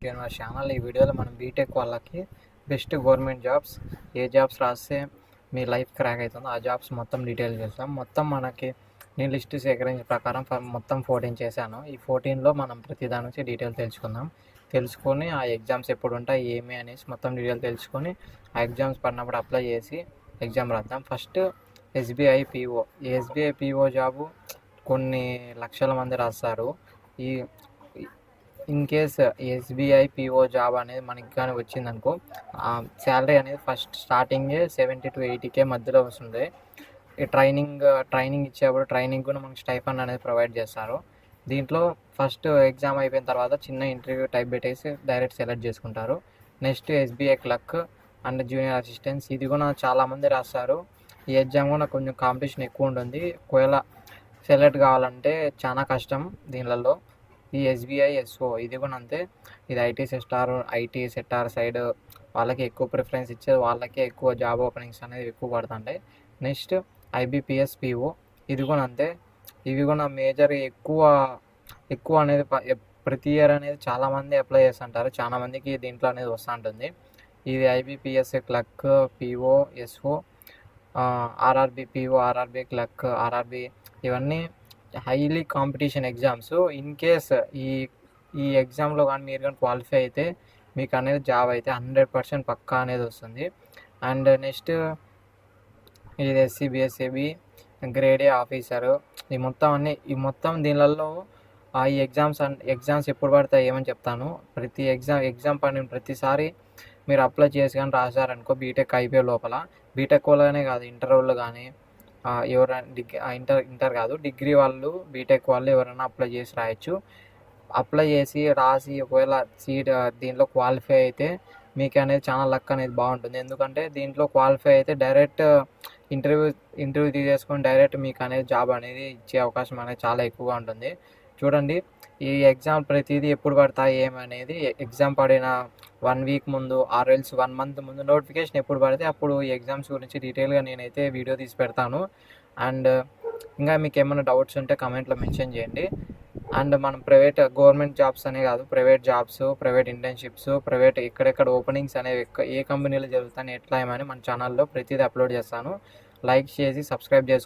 Universe channel. ఈ వీడియోలో మనం బీటెక్ వాళ్ళకి బెస్ట్ గవర్నమెంట్ జాబ్స్, ఏ జాబ్స్ రాస్తే మీ లైఫ్ క్రాక్ అవుతుందో ఆ జాబ్స్ మొత్తం డీటెయిల్ చేస్తాం. మొత్తం మనకి నేను లిస్ట్ సేకరించిన ప్రకారం మొత్తం 14 చేశాను. ఈ 14లో మనం ప్రతి దాని నుంచి డీటెయిల్ తెలుసుకొని ఆ ఎగ్జామ్స్ ఎప్పుడు ఉంటాయి ఏమి అనేసి మొత్తం డీటెయిల్ తెలుసుకొని ఆ ఎగ్జామ్స్ పడినప్పుడు అప్లై చేసి ఎగ్జామ్ రాద్దాం. First SBI PO. ఈ ఎస్బీఐ పీఓ జాబు కొన్ని లక్షల మంది రాస్తారు. ఈ in case SBI PO job అనేది మనకి కానీ వచ్చిందనుకో, శాలరీ అనేది ఫస్ట్ స్టార్టింగే 70 to 80K మధ్యలో వస్తుంది. ఈ ట్రైనింగ్ ఇచ్చేప్పుడు ట్రైనింగ్ కూడా మనకి స్టైఫండ్ అనేది ప్రొవైడ్ చేస్తారు. దీంట్లో ఫస్ట్ ఎగ్జామ్ అయిపోయిన తర్వాత చిన్న ఇంటర్వ్యూ టైప్ పెట్టేసి డైరెక్ట్ సెలెక్ట్ చేసుకుంటారు. Next SBI clerk and junior assistants, ఇది కూడా చాలామంది రాస్తారు. ఈ ఎగ్జామ్ కూడా కొంచెం కాంపిటీషన్ ఎక్కువ ఉంటుంది. ఒకవేళ సెలెక్ట్ కావాలంటే చాలా కష్టం దీనిలలో. ఈ ఎస్బీఐ ఎస్ఓ ఇది కూడా అంతే. ఇది ఐటీ సెక్టార్ సైడ్ వాళ్ళకి ఎక్కువ ప్రిఫరెన్స్ ఇచ్చేది, వాళ్ళకే ఎక్కువ జాబ్ ఓపెనింగ్స్ అనేది ఎక్కువ పడుతుంటాయి. నెక్స్ట్ ఐబీపీఎస్ పీఓ, ఇది కూడా అంతే. ఇవి కూడా మేజర్ ఎక్కువ అనేది ప్రతి ఇయర్ అనేది చాలామంది అప్లై చేస్తుంటారు. చాలా మందికి దీంట్లో అనేది వస్తూ ఉంటుంది. ఇది IBPS clerk, PO, SO, RRB PO, RRB clerk, RRB, ఇవన్నీ highly competition exams. In case ఈ ఎగ్జామ్లో కానీ మీరు కానీ క్వాలిఫై అయితే మీకు అనేది జాబ్ అయితే 100% పక్కా అనేది వస్తుంది. అండ్ నెక్స్ట్ ఇది ఎస్సీబీఎస్ఏబి గ్రేడ్ ఏ ఆఫీసరు. ఈ మొత్తం దీనిలలో ఈ ఎగ్జామ్స్ ఎప్పుడు పడతాయి ఏమని చెప్తాను. ప్రతి ఎగ్జామ్ పడిన ప్రతిసారి మీరు అప్లై చేసి కానీ రాశారనుకో, బీటెక్ అయిపోయే లోపల, బీటెక్ వాళ్ళనే కాదు ఇంటర్ వాళ్ళు కానీ ఎవరైనా ఇంటర్ కాదు డిగ్రీ వాళ్ళు, బీటెక్ వాళ్ళు ఎవరైనా అప్లై చేసి రాయొచ్చు. అప్లై చేసి రాసి ఒకవేళ సీట్ దీంట్లో క్వాలిఫై అయితే మీకు అనేది చాలా లక్ అనేది బాగుంటుంది. ఎందుకంటే దీంట్లో క్వాలిఫై అయితే డైరెక్ట్ ఇంటర్వ్యూ తీసేసుకొని డైరెక్ట్ మీకు అనేది జాబ్ అనేది ఇచ్చే అవకాశం అనేది చాలా ఎక్కువగా ఉంటుంది. చూడండి, ఈ ఎగ్జామ్ ప్రతిదీ ఎప్పుడు పడతాయి ఏమనేది ఎగ్జామ్ పడిన 1 వీక్ ముందు ఆర్ ఎల్స్ 1 మంత్ ముందు నోటిఫికేషన్ ఎప్పుడు పడితే అప్పుడు ఈ ఎగ్జామ్స్ గురించి డీటెయిల్గా నేనైతే వీడియో తీసి పెడతాను. అండ్ ఇంకా మీకు ఏమైనా డౌట్స్ ఉంటే కమెంట్లో మెన్షన్ చేయండి. అండ్ మనం గవర్నమెంట్ జాబ్స్ అనే కాదు, private jobs, private internships, private ఎక్కడెక్కడ ఓపెనింగ్స్ అనేవి ఏ కంపెనీలో జరుగుతాయి ఎట్లా ఏమని మన ఛానల్లో ప్రతిదీ అప్లోడ్ చేస్తాను. లైక్ చేసి సబ్స్క్రైబ్ చేసుకోండి.